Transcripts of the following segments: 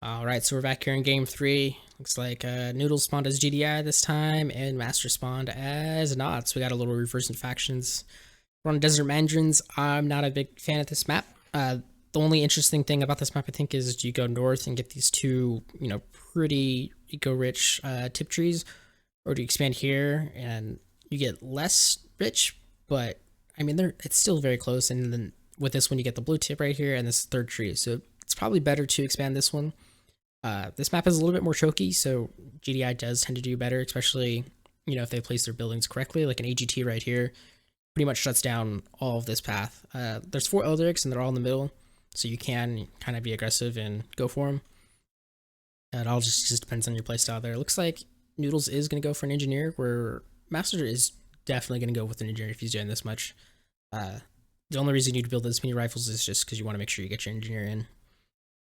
Alright, so we're back here in game 3. Looks like Noodles spawned as GDI this time, and Master spawned as not. So we got a little reverse in factions. We're on Desert Mandarins. I'm not a big fan of this map. The only interesting thing about this map, I think, is you go north and get these two, pretty eco-rich tip trees, or do you expand here and you get less rich, but I mean, it's still very close. And then with this one, you get the blue tip right here and this third tree. So it's probably better to expand this one. This map is a little bit more choky, so GDI does tend to do better, especially, if they place their buildings correctly. Like an AGT right here pretty much shuts down all of this path. There's 4 Eldricks and they're all in the middle, so you can kind of be aggressive and go for them. It all just depends on your playstyle there. It looks like Noodles is going to go for an engineer, where Master is definitely going to go with an engineer if he's doing this much. The only reason you'd build this many rifles is just because you want to make sure you get your engineer in.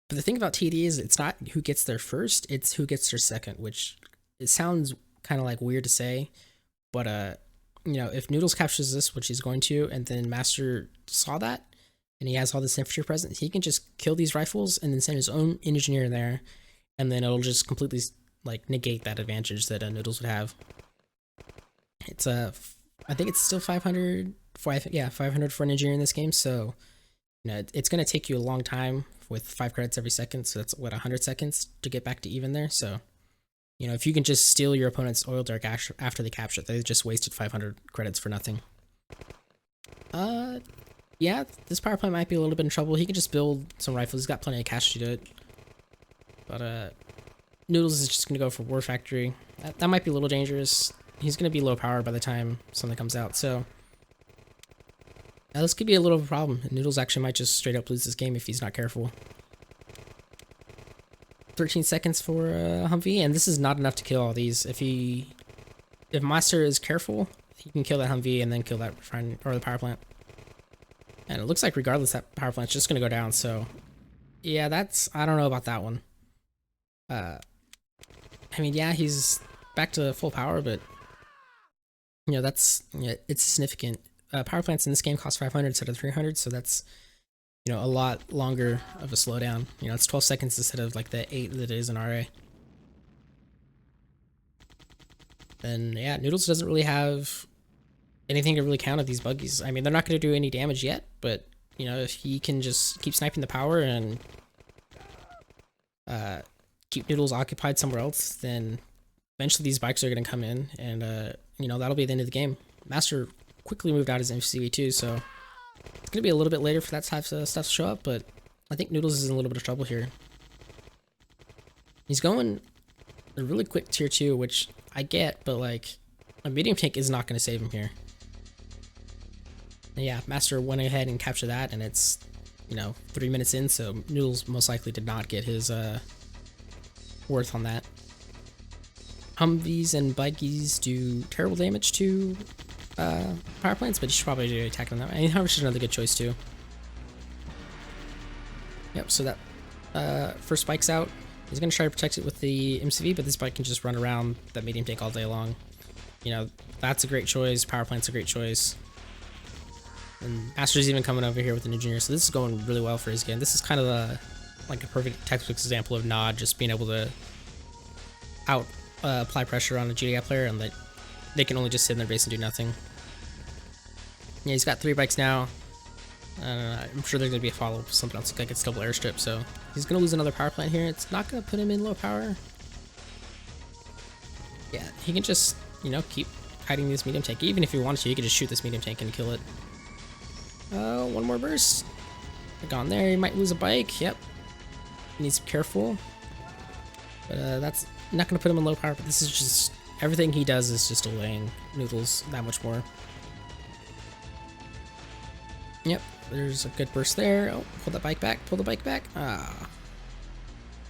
But the thing about TD is it's not who gets there first, it's who gets there second, which it sounds kind of like weird to say, but if Noodles captures this, which he's going to, and then Master saw that, and he has all this infantry present, he can just kill these rifles and then send his own engineer in there, and then it'll just completely negate that advantage that Noodles would have. It's I think it's still 500 for 500 for an engineer in this game, so it's going to take you a long time with 5 credits every second, so that's what, 100 seconds to get back to even there. So if you can just steal your opponent's oil dark after they capture it, they just wasted 500 credits for nothing. Yeah, this power plant might be a little bit in trouble. He can just build some rifles. He's got plenty of cash to do it. But Noodles is just gonna go for War Factory. That might be a little dangerous. He's gonna be low power by the time something comes out, so this could be a little of a problem. Noodles actually might just straight up lose this game if he's not careful. 13 seconds for Humvee, and this is not enough to kill all these. If Master is careful, he can kill that Humvee and then kill that the power plant. And it looks like regardless, that power plant's just gonna go down. So yeah, I don't know about that one. I mean, yeah, he's back to full power, but it's significant. Power plants in this game cost 500 instead of 300, so that's a lot longer of a slowdown. It's 12 seconds instead of like the 8 that it is in RA. And yeah, Noodles doesn't really have anything to really counter these buggies. I mean, they're not going to do any damage yet, but if he can just keep sniping the power and keep Noodles occupied somewhere else, then eventually these bikes are going to come in, and that'll be the end of the game. Master quickly moved out his MCV too, so it's gonna be a little bit later for that type of stuff to show up, but I think Noodles is in a little bit of trouble here. He's going a really quick tier 2, which I get, but like a medium tank is not gonna save him here. And yeah, Master went ahead and captured that, and it's 3 minutes in, so Noodles most likely did not get his worth on that. Humvees and buggies do terrible damage to power plants, but you should probably do attack on that. And Harvest is another good choice too. Yep, so that first bike's out. He's going to try to protect it with the MCV, but this bike can just run around that medium tank all day long. That's a great choice. Power plant's a great choice. And Master's even coming over here with an engineer, so this is going really well for his game. This is kind of a perfect textbook example of Nod just being able to apply pressure on a GDI player, and that they can only just sit in their base and do nothing. Yeah, he's got 3 bikes now. I'm sure there's going to be a follow-up with something else, like it's double airstrip, so he's going to lose another power plant here. It's not going to put him in low power. Yeah, he can just, keep hiding this medium tank. Even if he wanted to, he could just shoot this medium tank and kill it. One more burst. Gone there. He might lose a bike. Yep. He needs to be careful. But that's not going to put him in low power, but this is just... everything he does is just delaying Noodles that much more. Yep, there's a good burst there. Oh, pull that bike back, pull the bike back.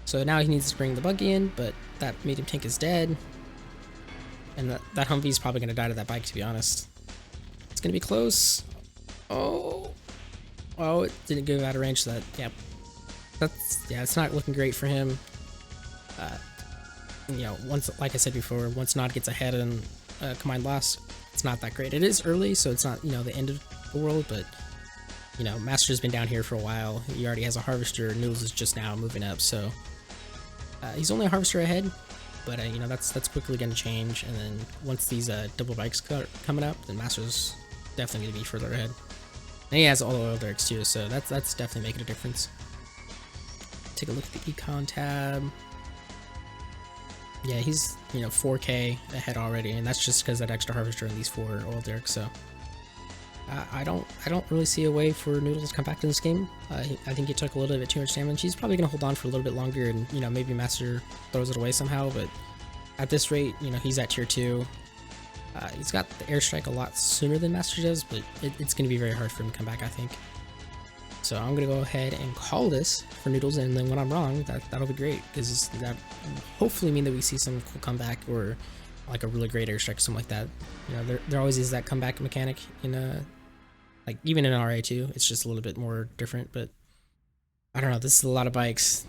So now he needs to bring the buggy in, but that medium tank is dead. And that Humvee is probably going to die to that bike, to be honest. It's going to be close. Oh, it didn't go out of range, so that, yep. It's not looking great for him. Once, like I said before, once Nod gets ahead in combined loss, it's not that great. It is early, so it's not, the end of the world, but Master's been down here for a while. He already has a harvester. Noodles is just now moving up, so He's only a harvester ahead, but you know, that's quickly going to change. And then once these double bikes coming up, then Master's definitely going to be further ahead. And he has all the oil derricks too, so that's definitely making a difference. Take a look at the econ tab. Yeah, he's, you know, 4K ahead already, and that's just because that extra harvester and these 4 oil derricks. So I don't really see a way for Noodles to come back to this game. I think he took a little bit too much damage. He's probably gonna hold on for a little bit longer, and you know, maybe Master throws it away somehow. But at this rate, you know, he's at tier 2. He's got the airstrike a lot sooner than Master does, but it's gonna be very hard for him to come back, I think. So I'm gonna go ahead and call this for Noodles, and then when I'm wrong, that'll be great, because that will hopefully mean that we see some cool comeback or like a really great airstrike or something like that. You know, there always is that comeback mechanic in like even in RA too. It's just a little bit more different, but I don't know. This is a lot of bikes.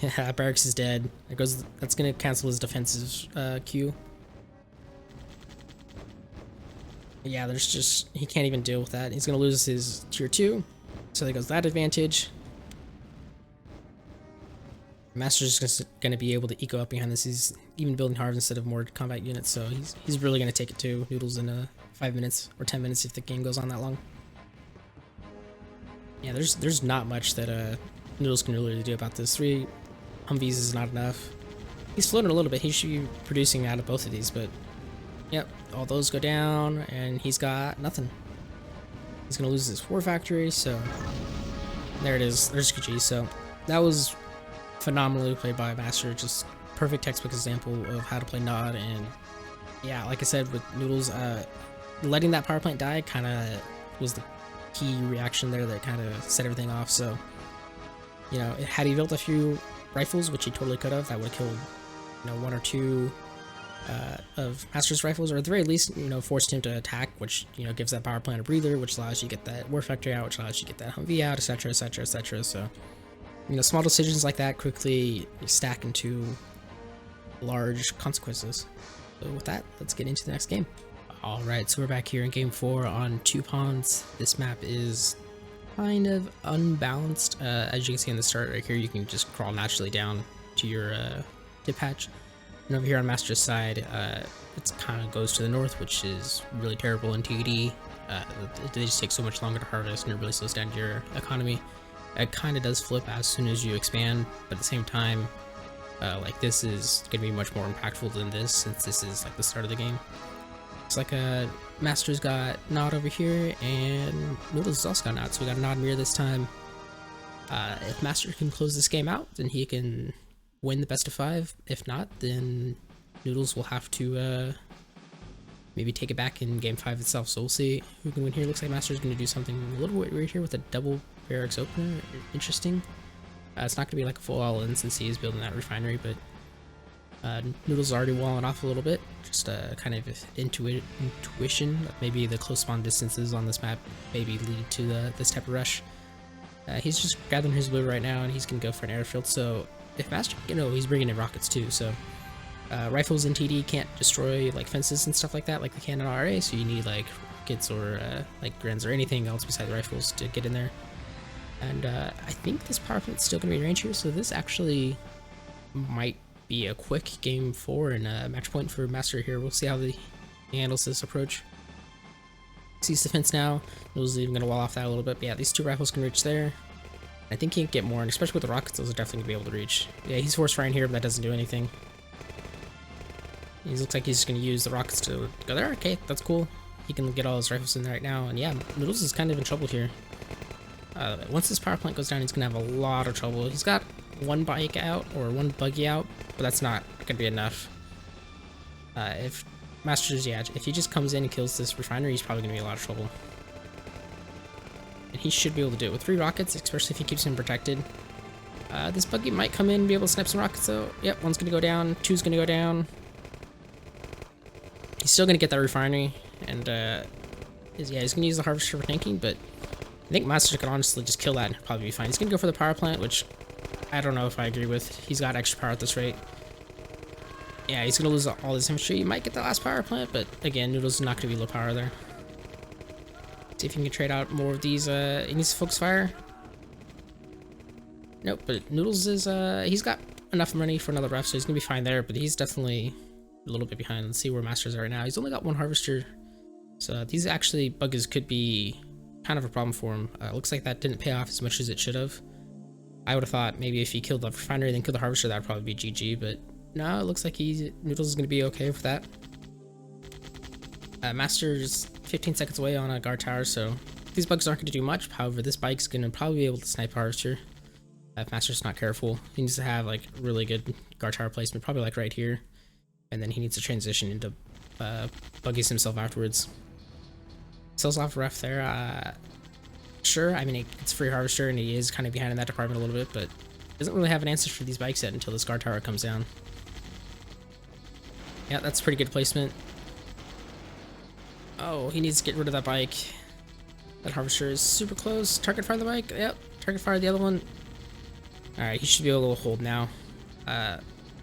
Yeah, Barracks is dead. That's gonna cancel his defensive Q. Yeah, he can't even deal with that. He's gonna lose his tier 2. So there goes that advantage. Master's just gonna be able to eco up behind this. He's even building hard instead of more combat units, so he's really gonna take it to Noodles in 5 minutes or 10 minutes if the game goes on that long. Yeah, there's not much that Noodles can really do about this. 3 Humvees is not enough. He's floating a little bit. He should be producing out of both of these, but yep, all those go down, and he's got nothing. He's gonna lose his 4 factory, so there it is. There's GG. So that was phenomenally played by Master. Just perfect textbook example of how to play Nod. And yeah, like I said with Noodles, letting that power plant die kind of was the key reaction there that kind of set everything off. So you know, had he built a few rifles, which he totally could have, that would have killed, you know, 1 or 2 of Master's rifles, or at the very least, you know, forced him to attack, which, you know, gives that power plant a breather, which allows you to get that war factory out, which allows you to get that Humvee out, etc, etc, etc. So, you know, small decisions like that quickly stack into large consequences. So with that, let's get into the next game. Alright, so we're back here in game 4 on 2 pawns. This map is kind of unbalanced. As you can see in the start right here, you can just crawl naturally down to your dip hatch. And over here on Master's side, it kind of goes to the north, which is really terrible in TD. They just take so much longer to harvest, and it really slows down your economy. It kind of does flip as soon as you expand, but at the same time, like this is going to be much more impactful than this, since this is like the start of the game. It's like Master's got Nod over here, and Noodles has also got Nod, so we got a Nod mirror this time. If Master can close this game out, then he can win the best of 5. If not, then Noodles will have to maybe take it back in game 5 itself. So we'll see who can win here. Looks like Master's going to do something a little bit weird here with a double barracks opener. Interesting. It's not going to be like a full all-in since he is building that refinery, but Noodles is already walling off a little bit. Just kind of intuition. Maybe the close spawn distances on this map maybe lead to this type of rush. He's just gathering his blue right now, and he's going to go for an airfield. So if Master, you know, he's bringing in rockets too, so rifles in TD can't destroy like fences and stuff like that like they can in RA, so you need like rockets or like grens or anything else besides rifles to get in there. And I think this power plant's still going to be in range here, so this actually might be a quick game 4 and a match point for Master here. We'll see how he handles this approach. Sees defense now. Noodles even going to wall off that a little bit, but yeah, these 2 rifles can reach there. I think he can get more, and especially with the rockets, those are definitely going to be able to reach. Yeah, he's force firing here, but that doesn't do anything. He looks like he's just going to use the rockets to go there. Okay, that's cool. He can get all his rifles in there right now, and yeah, Noodles is kind of in trouble here. Once this power plant goes down, he's going to have a lot of trouble. He's got 1 bike out, or 1 buggy out, but that's not going to be enough. If Master's, yeah, if he just comes in and kills this refinery, he's probably going to be in a lot of trouble. And he should be able to do it with 3 rockets, especially if he keeps him protected. This buggy might come in and be able to snipe some rockets though. Yep, 1's gonna go down, 2's gonna go down. He's still gonna get that refinery, and he's gonna use the harvester for tanking, but I think Master could honestly just kill that and probably be fine. He's gonna go for the power plant, which I don't know if I agree with. He's got extra power at this rate. Yeah, he's gonna lose all his infantry. He might get the last power plant, but again, Noodles is not gonna be low power there. See if he can trade out more of these. He needs to focus fire. Nope, but Noodles is, he's got enough money for another ref, so he's gonna be fine there, but he's definitely a little bit behind. Let's see where Masters are right now. He's only got one harvester, so these actually buggies could be kind of a problem for him. Looks like that didn't pay off as much as it should have. I would have thought maybe if he killed the refinery then killed the harvester, that would probably be GG, but no, it looks like Noodles is gonna be okay with that. Master's 15 seconds away on a guard tower, so these bugs aren't gonna do much. However, this bike's gonna probably be able to snipe harvester. If Master's not careful, he needs to have like really good guard tower placement, probably like right here, and then he needs to transition into buggies himself afterwards. Sells off ref there. Sure, I mean it's free harvester and he is kind of behind in that department a little bit, but doesn't really have an answer for these bikes yet until this guard tower comes down. Yeah, that's pretty good placement. Oh, he needs to get rid of that bike. That harvester is super close. Target fire the bike. Yep, target fire the other one. Alright, he should be able to hold now.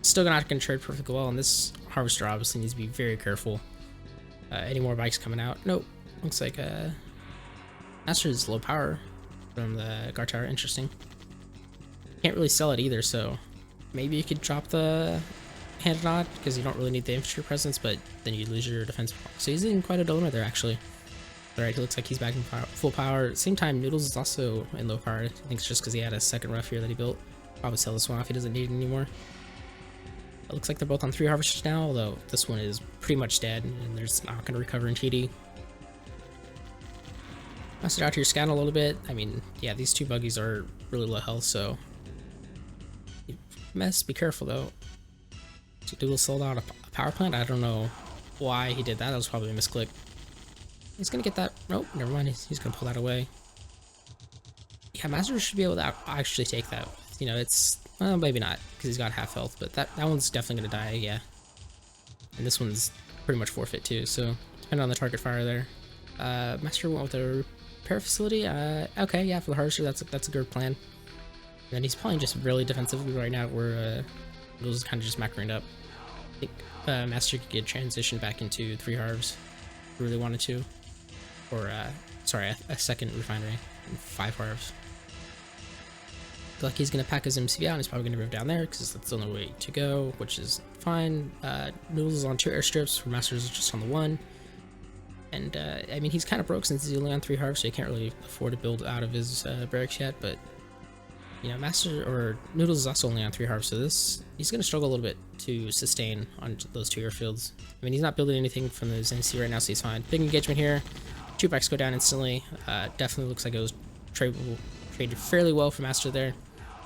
Still not going to trade perfectly well, and this harvester obviously needs to be very careful. Any more bikes coming out? Nope. Looks like Master is low power from the guard tower. Interesting. Can't really sell it either, so maybe you could drop the hand nod because you don't really need the infantry presence, but then you lose your defense. So he's in quite a dilemma there, actually. Alright, he looks like he's back in full power. Same time, Noodles is also in low power. I think it's just because he had a second ref here that he built. Probably sell this one off. He doesn't need it anymore. It looks like they're both on 3 harvesters now, although this one is pretty much dead, and there's not going to recover in TD. Bust it out here, scan a little bit. I mean, yeah, these two buggies are really low health, so be careful though. Doodle sold out a power plant. I don't know why he did that. That was probably a misclick. He's gonna get that. Nope, never mind. He's gonna pull that away. Yeah, Master should be able to actually take that. You know, it's well, maybe not because he's got half health, but that one's definitely gonna die. Yeah, and this one's pretty much forfeit too. So depending on the target fire there. Master went with a repair facility. Okay, yeah, for the harvester, that's a good plan. And then he's playing just really defensively right now, where Noodles is kind of just macroing up. I think Master could get transitioned back into 3 harves if he really wanted to, or sorry, a second refinery and 5 harves. Feel like he's gonna pack his MCV out and he's probably gonna move down there because that's the only way to go, which is fine. Noodles is on 2 airstrips, where Master is just on the 1. And I mean, he's kind of broke since he's only on 3 harves, so he can't really afford to build out of his barracks yet, but you know, Master or Noodles is also only on 3 harves, so he's going to struggle a little bit to sustain on those 2 airfields. I mean, he's not building anything from his NC right now, so he's fine. Big engagement here. 2 bikes go down instantly. Definitely looks like it was traded fairly well for Master there.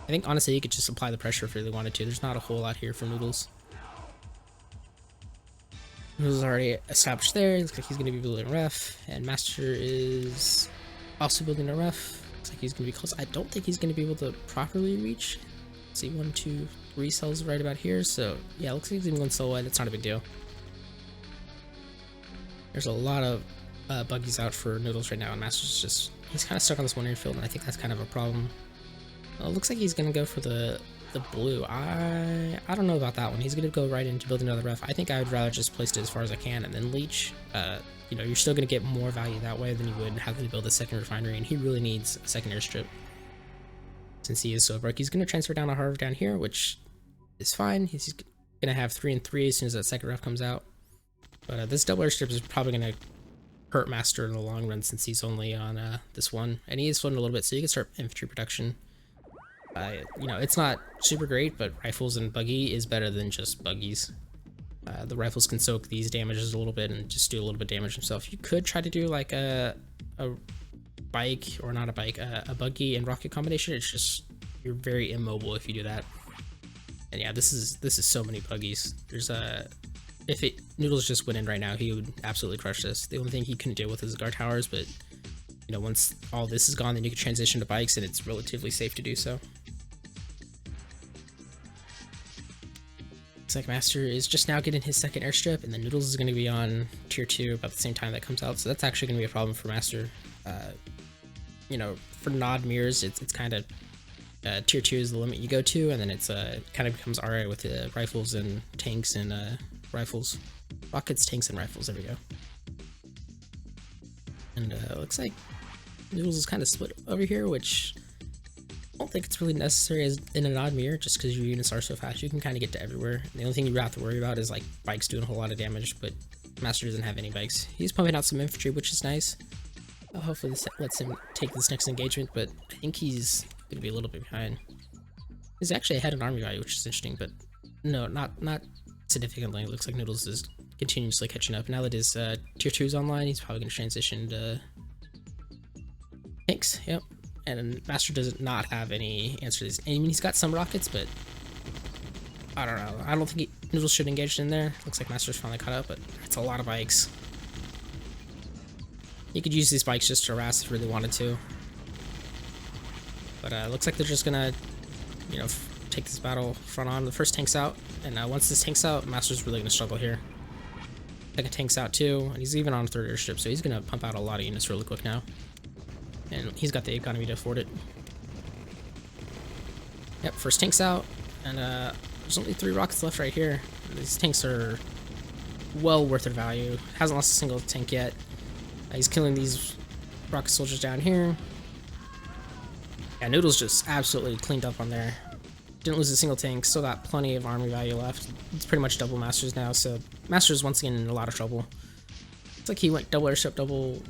I think honestly he could just apply the pressure if he really wanted to. There's not a whole lot here for Noodles. Noodles is already established there. Looks like he's going to be building a ref, and Master is also building a ref. Looks like he's going to be close. I don't think he's going to be able to properly reach. See, 1, 2, 3 cells right about here. So yeah, looks like he's even going so wide. That's not a big deal. There's a lot of buggies out for Noodles right now, and Master's he's kind of stuck on this one airfield, and I think that's kind of a problem. It looks like he's going to go for the blue. I don't know about that one. He's going to go right into building another ref. I think I would rather just place it as far as I can and then leech. You know, you're still going to get more value that way than you would having to build a second refinery, and he really needs a second airstrip since he is so broke. He's going to transfer down a harv down here, which is fine. He's going to have 3 and 3 as soon as that second ref comes out. But this double airstrip is probably going to hurt Master in the long run since he's only on this one, and he is floating a little bit, so you can start infantry production. You know, it's not super great, but rifles and buggy is better than just buggies. The rifles can soak these damages a little bit and just do a little bit of damage themselves. You could try to do like a bike, or not a bike, a buggy and rocket combination. It's just, you're very immobile if you do that. And yeah, this is so many buggies. There's if Noodles just went in right now, he would absolutely crush this. The only thing he couldn't deal with is guard towers, but you know, once all this is gone, then you can transition to bikes, and it's relatively safe to do so. Looks like Master is just now getting his second airstrip, and then Noodles is going to be on tier 2 about the same time that comes out, so that's actually going to be a problem for Master. You know, for nod mirrors, it's kind of tier 2 is the limit you go to, and then it's kind of becomes RA with rifles and tanks and rifles, rockets, tanks, and rifles. There we go. And looks like Noodles is kind of split over here, which don't think it's really necessary as in an odd mirror, just because your units are so fast. You can kind of get to everywhere. The only thing you have to worry about is like bikes doing a whole lot of damage, but Master doesn't have any bikes. He's pumping out some infantry, which is nice. Hopefully this lets him take this next engagement, but I think he's going to be a little bit behind. He's actually ahead in army value, which is interesting, but no, not significantly. It looks like Noodles is continuously catching up. Now that his tier 2 is online, he's probably going to transition to tanks. Yep. And Master does not have any answer to this. I mean, he's got some rockets, but I don't know. I don't think Noodles should engage in there. Looks like Master's finally caught up, but it's a lot of bikes. You could use these bikes just to harass if you really wanted to. But looks like they're just gonna, you know, take this battle front on. The first tank's out, and once this tank's out, Master's really gonna struggle here. Second tank's out too, and he's even on a third airship, so he's gonna pump out a lot of units really quick now. And he's got the economy to afford it. Yep, first tank's out, and there's only 3 rockets left right here. These tanks are well worth their value. Hasn't lost a single tank yet. He's killing these rocket soldiers down here. Yeah, Noodles just absolutely cleaned up on there. Didn't lose a single tank, still got plenty of army value left. It's pretty much double Masters now, so Masters once again in a lot of trouble. It's like he went double airship, double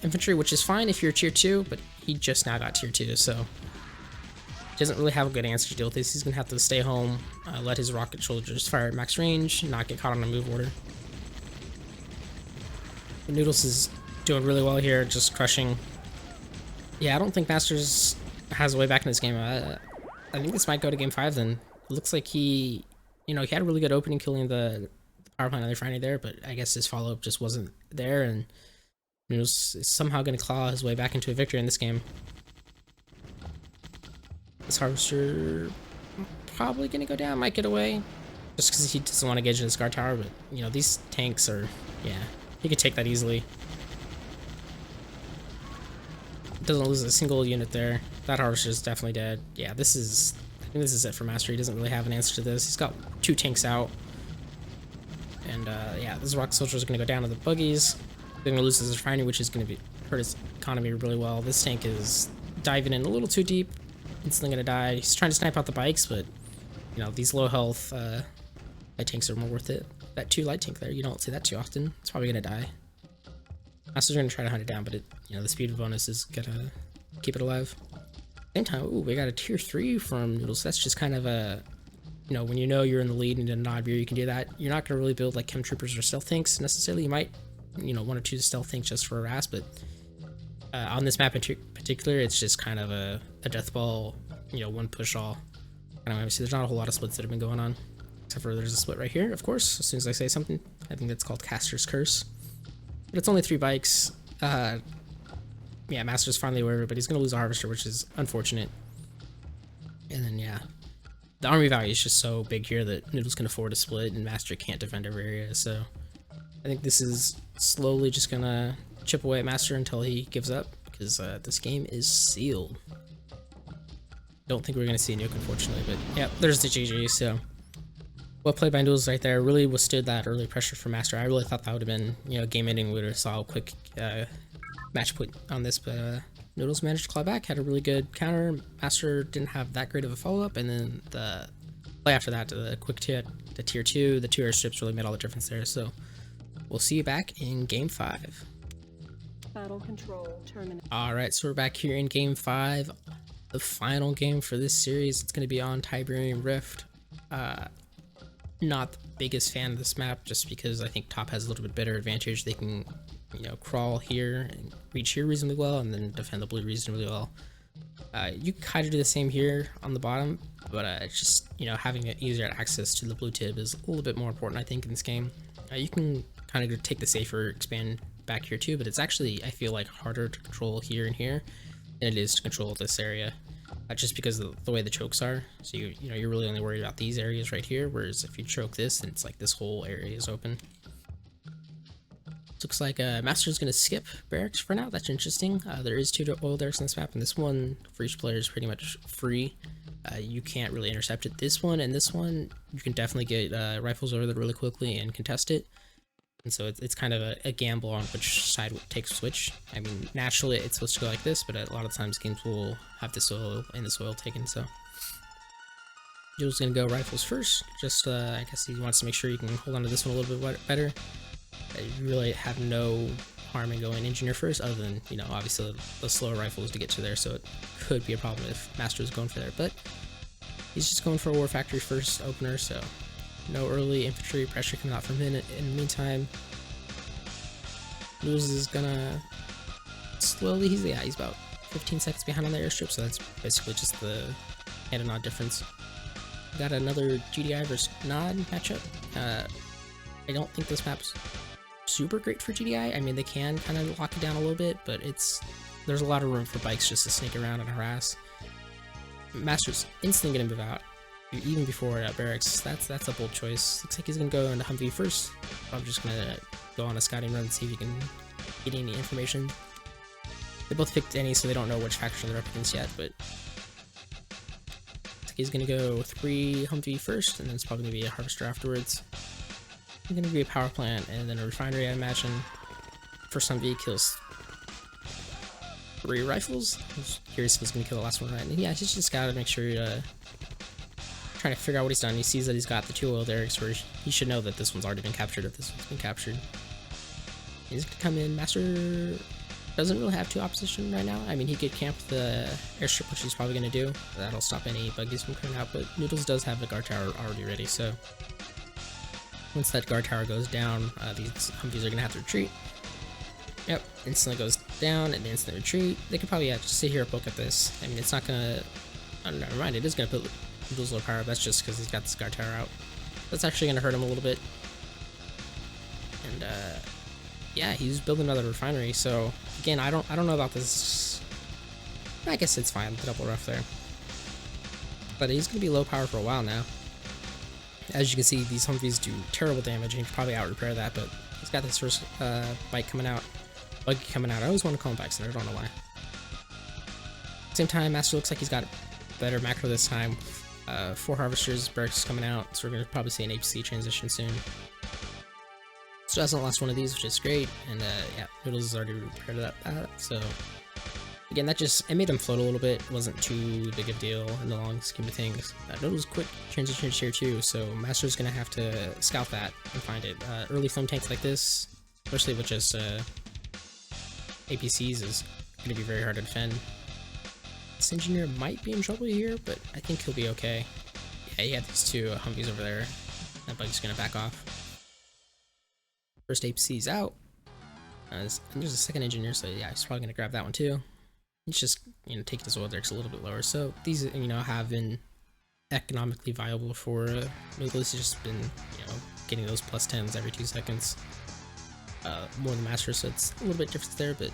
infantry, which is fine if you're tier 2, but he just now got tier 2, so he doesn't really have a good answer to deal with this. He's gonna have to stay home, let his rocket soldiers fire at max range, not get caught on a move order. But Noodles is doing really well here, just crushing. Yeah, I don't think Masters has a way back in this game. I think this might go to game 5 then. It looks like he, you know, he had a really good opening killing the power plant on the Friday there, but I guess his follow-up just wasn't there, and Noodles is somehow going to claw his way back into a victory in this game. This Harvester probably going to go down, might get away, just because he doesn't want to engage in his guard tower, but, you know, these tanks are, yeah, he could take that easily. Doesn't lose a single unit there. That Harvester is definitely dead. Yeah, I think this is it for Master. He doesn't really have an answer to this. He's got 2 tanks out. And yeah, this rocket soldier is going to go down to the buggies. They're going to lose his refinery, which is going to hurt his economy really well. This tank is diving in a little too deep. Instantly going to die. He's trying to snipe out the bikes, but, you know, these low health light tanks are more worth it. That 2 light tank there, you don't see that too often. It's probably going to die. Master's going to try to hunt it down, but it, you know, the speed bonus is going to keep it alive. Same time, ooh, we got a tier 3 from Noodles. That's just kind of a, you know, when you know you're in the lead and in an odd year, you can do that. You're not going to really build like chem troopers or stealth tanks necessarily. You might, you know, 1 or 2 stealth tanks just for a harass, but on this map in particular, it's just kind of a death ball, you know, one push all. And obviously, there's not a whole lot of splits that have been going on, except for there's a split right here, of course. As soon as I say something, I think that's called Caster's Curse. But it's only 3 bikes. Yeah, Master's finally aware of it, but he's going to lose a Harvester, which is unfortunate. And then, yeah, the army value is just so big here that Noodles can afford a split, and Master can't defend every area. So I think this is slowly just going to chip away at Master until he gives up, because this game is sealed. Don't think we're going to see a nuke, unfortunately, but yeah, there's the GG. So well played by Noodles right there. Really withstood that early pressure from Master. I really thought that would have been, you know, game ending. We would have saw a quick match point on this, but Noodles managed to claw back, had a really good counter. Master didn't have that great of a follow-up, and then the play after that, the quick tier 2, the 2 airstrips really made all the difference there. So we'll see you back in game 5. Battle control terminated. Alright, so we're back here in game 5, the final game for this series. It's going to be on Tiberium Rift. Not the biggest fan of this map, just because I think top has a little bit better advantage. They can, you know, crawl here and reach here reasonably well, and then defend the blue reasonably well. You kind of do the same here on the bottom, but just, you know, having easier access to the blue tip is a little bit more important, I think, in this game. You can kind of take the safer expand back here too, but it's actually, I feel like, harder to control here and here than it is to control this area. Just because of the way the chokes are. So you know, you're really only worried about these areas right here, whereas if you choke this, then it's like this whole area is open. Looks like Master's going to skip barracks for now. That's interesting. There is 2 oil derricks on this map, and this one for each player is pretty much free. You can't really intercept it. This one and this one, you can definitely get rifles over there really quickly and contest it. And so it's kind of a gamble on which side takes which. I mean, naturally it's supposed to go like this, but a lot of times games will have the soil and the soil taken, so. Joe's gonna go rifles first, just I guess he wants to make sure you can hold on to this one a little bit better. You really have no harm in going engineer first, other than, you know, obviously the slower rifles to get to there, so it could be a problem if Master is going for there, but he's just going for a War Factory first opener, so no early infantry pressure coming out from him. In the meantime, Noodles is gonna slowly, he's about 15 seconds behind on the airstrip, so that's basically just the hand and nod difference. Got another GDI versus Nod matchup. I don't think this map's super great for GDI. I mean, they can kind of lock it down a little bit, but there's a lot of room for bikes just to sneak around and harass. Master's instantly gonna move out, even before barracks. That's a bold choice. Looks like he's gonna go into Humvee first. I'm just gonna go on a scouting run and see if he can get any information. They both picked any, so they don't know which faction they're up against yet, but he's gonna go 3 Humvee first, and then it's probably gonna be a harvester afterwards. It's gonna be a power plant and then a refinery, I imagine. First Humvee kills 3 rifles. I was curious if he's gonna kill the last one right. And yeah, he's just gotta make sure trying to figure out what he's done. He sees that he's got the 2 oil derricks, where he should know that this one's already been captured if this one's been captured. He's gonna come in. Master doesn't really have 2 opposition right now. I mean, he could camp the airstrip, which he's probably going to do. That'll stop any buggies from coming out, but Noodles does have the guard tower already ready, so once that guard tower goes down, these Humvees are going to have to retreat. Yep, instantly goes down and instantly retreat. They could probably just sit here and poke at this. I mean, it's not going to... Oh, never mind, it is going to put Noodles low power. That's just because he's got this guard tower out. That's actually going to hurt him a little bit. And, yeah, he's building another refinery, so again, I don't know about this. I guess it's fine, the double rough there. But he's gonna be low power for a while now. As you can see, these Humvees do terrible damage, and he can probably out repair that, but he's got this first bike coming out, buggy coming out. I always want to call him bikes, and I don't know why. Same time, Master looks like he's got better macro this time. 4 harvesters, barracks coming out, so we're gonna probably see an APC transition soon. So that's the last one of these, which is great, and yeah, Noodles has already repaired that, so again, it made him float a little bit. It wasn't too big of a deal in the long scheme of things. Noodles quick transition here too, so Master's gonna have to scout that and find it. Early flame tanks like this, especially with just APCs, is gonna be very hard to defend. This engineer might be in trouble here, but I think he'll be okay. Yeah, he had these 2 Humvees over there. That bug's gonna back off. First APC's out, and there's a second engineer, so yeah, he's probably gonna grab that one too. He's just, you know, taking his oil derricks a little bit lower, so these, you know, have been economically viable for Noodles. He's just been, you know, getting those +10s every 2 seconds, more than Master, so it's a little bit different there, but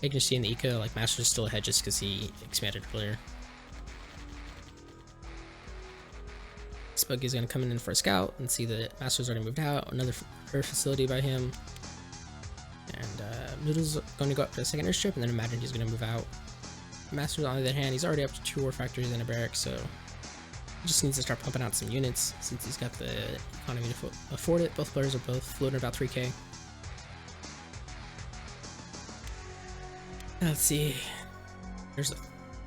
you can see in the eco, like, Master's still ahead just because he expanded earlier. This buggy is going to come in for a scout and see that Master's already moved out. Another air facility by him. And Noodles is going to go up to the second airstrip, and then imagine he's going to move out. Master's, on the other hand, he's already up to 2 war factories and a barrack, so he just needs to start pumping out some units since he's got the economy to afford it. Both players are both floating about 3k. Let's see. There's a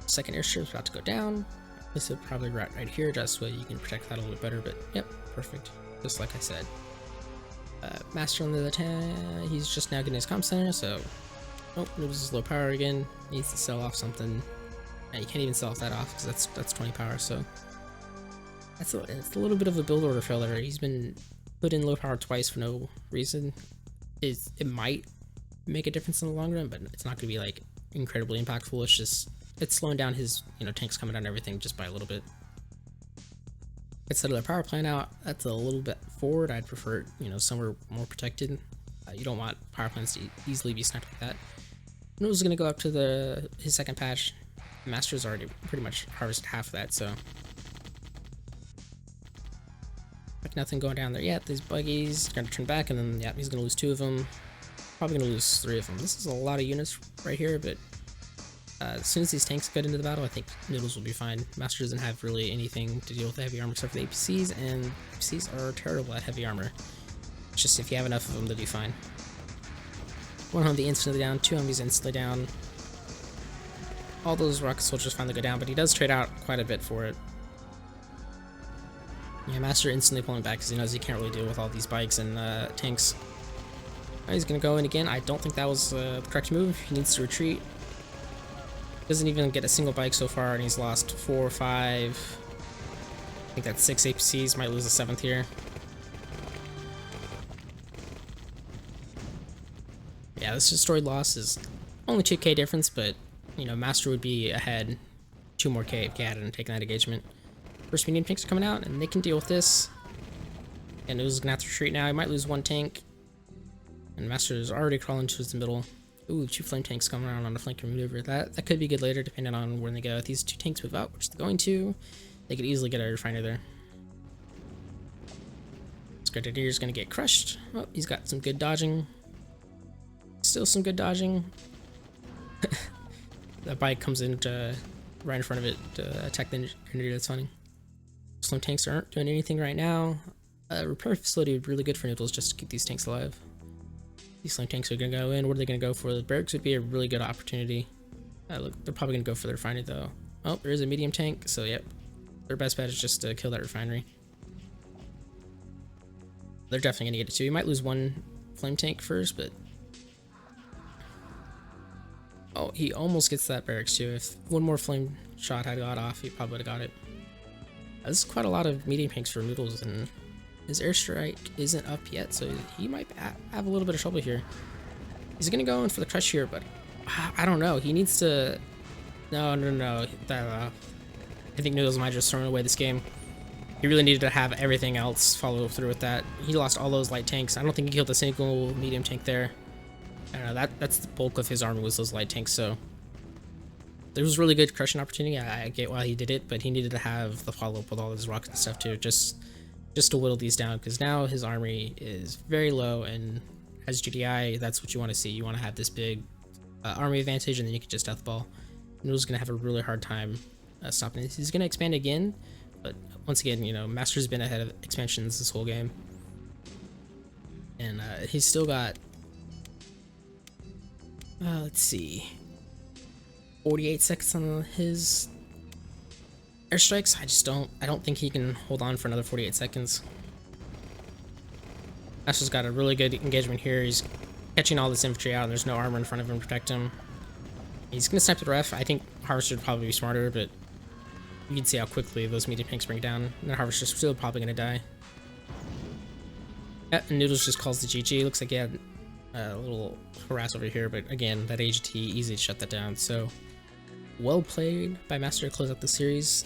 second airstrip about to go down. This will probably right here, just so you can protect that a little bit better, but yep, perfect. Just like I said. Master on the other hand, he's just now getting his comp center, so... Oh, Noodles low power again. Needs to sell off something. Yeah, you can't even sell that off, because that's 20 power, so... It's a little bit of a build order failure. He's been put in low power twice for no reason. It might make a difference in the long run, but it's not going to be, like, incredibly impactful. It's slowing down his, you know, tanks coming down and everything just by a little bit. Instead of the power plant out, that's a little bit forward. I'd prefer it, you know, somewhere more protected. You don't want power plants to easily be sniped like that. Noodles is going to go up to his second patch. Master's already pretty much harvested half of that, so... Like nothing going down there yet. These buggies are going to turn back, and then, yeah, he's going to lose 2 of them. Probably going to lose 3 of them. This is a lot of units right here, but... as soon as these tanks get into the battle, I think Noodles will be fine. Master doesn't have really anything to deal with the heavy armor except for the APCs, and APCs are terrible at heavy armor. It's just if you have enough of them, they'll do fine. One Humvee instantly down, two Humvees instantly down. All those rocket soldiers finally go down, but he does trade out quite a bit for it. Yeah, Master instantly pulling back because he knows he can't really deal with all these bikes and tanks. He's gonna go in again. I don't think that was the correct move. He needs to retreat. Doesn't even get a single bike so far, and he's lost 4 or 5. I think that's 6 APCs. Might lose a 7th here. Yeah, this destroyed loss is only 2k difference, but you know, Master would be ahead 2 more k if he hadn't taken that engagement. First medium tanks are coming out, and they can deal with this. And Noodles is gonna have to retreat now. He might lose 1 tank. And Master is already crawling towards the middle. Ooh, 2 flame tanks coming around on a flanking maneuver. That could be good later, depending on where they go. If these 2 tanks move out, which they're going to, they could easily get a refiner there. Grenadier is gonna get crushed. Oh, he's got some good dodging. Still some good dodging. That bike comes in right in front of it to attack the Grenadier. That's funny. Flame tanks aren't doing anything right now. Repair facility would be really good for Noodles just to keep these tanks alive. These flame tanks are gonna go in. What are they gonna go for? The barracks would be a really good opportunity. Look, they're probably gonna go for the refinery though. Oh, there is a medium tank, so yep. Their best bet is just to kill that refinery. They're definitely gonna get it too. You might lose 1 flame tank first, but oh, he almost gets that barracks too. If 1 more flame shot had got off, he probably would have got it. This is quite a lot of medium tanks for Noodles, and his airstrike isn't up yet, so he might have a little bit of trouble here. He's gonna go in for the crush here, but I don't know. He needs to. No. I think Noodles might just throw away this game. He really needed to have everything else follow through with that. He lost all those light tanks. I don't think he killed a single medium tank there. I don't know. That's the bulk of his army was those light tanks. So there was really good crushing opportunity. I get why he did it, but he needed to have the follow up with all his rockets and stuff too, just to whittle these down, because now his army is very low, and as GDI, that's what you want to see. You want to have this big army advantage, and then you can just deathball. Noodle's gonna have a really hard time stopping this. He's gonna expand again, but once again, you know, Master's been ahead of expansions this whole game, and he's still got let's see, 48 seconds on his airstrikes. I don't think he can hold on for another 48 seconds. Master's got a really good engagement here. He's catching all this infantry out, and there's no armor in front of him to protect him. He's gonna snipe the ref. I think Harvester would probably be smarter, but you can see how quickly those medium tanks bring down. And the Harvester's still probably gonna die. Yeah, and Noodles just calls the GG. Looks like he had a little harass over here, but again, that AGT easy to shut that down. So well played by Master to close out the series.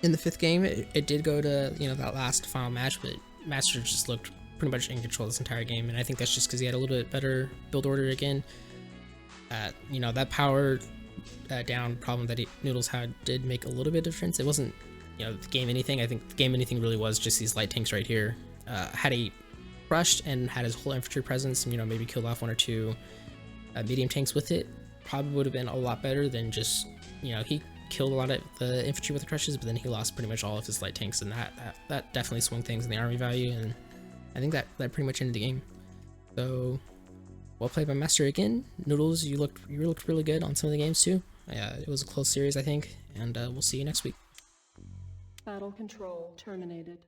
In the 5th game, it did go to, you know, that last final match, but Master just looked pretty much in control this entire game, and I think that's just because he had a little bit better build order again. You know, that power down problem that Noodles had did make a little bit of difference. It wasn't, you know, the game anything. I think the game anything really was just these light tanks right here. Had he crushed and had his whole infantry presence, and, you know, maybe killed off 1 or 2 medium tanks with it, probably would have been a lot better than just, you know, he killed a lot of the infantry with the crushes, but then he lost pretty much all of his light tanks, and that definitely swung things in the army value, and I think that pretty much ended the game. So well played by Master again. Noodles, you looked really good on some of the games too. Yeah, it was a close series, I think, and we'll see you next week. Battle control terminated.